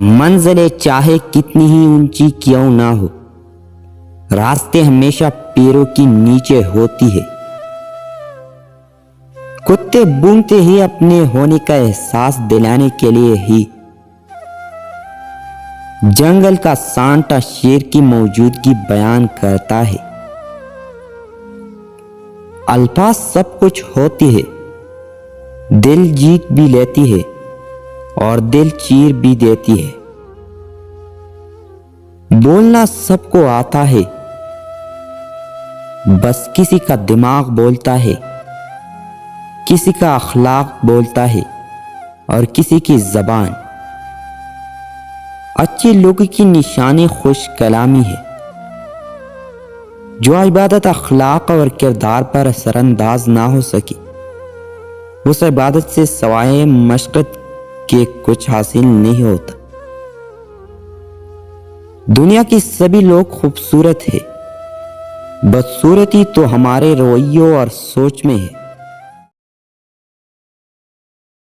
منزلیں چاہے کتنی ہی اونچی کیوں نہ ہو، راستے ہمیشہ پیروں کی نیچے ہوتی ہے۔ کتے بونگتے ہی اپنے ہونے کا احساس دلانے کے لیے ہی جنگل کا سانٹا شیر کی موجودگی بیان کرتا ہے۔ الفاظ سب کچھ ہوتی ہے، دل جیت بھی لیتی ہے اور دل چیر بھی دیتی ہے۔ بولنا سب کو آتا ہے، بس کسی کا دماغ بولتا ہے، کسی کا اخلاق بولتا ہے اور کسی کی زبان۔ اچھے لوگوں کی نشانی خوش کلامی ہے۔ جو عبادت اخلاق اور کردار پر اثر انداز نہ ہو سکی، اس عبادت سے سوائے مشقت کے کچھ حاصل نہیں ہوتا۔ دنیا کی سبھی لوگ خوبصورت ہے، بدصورتی تو ہمارے رویوں اور سوچ میں ہے۔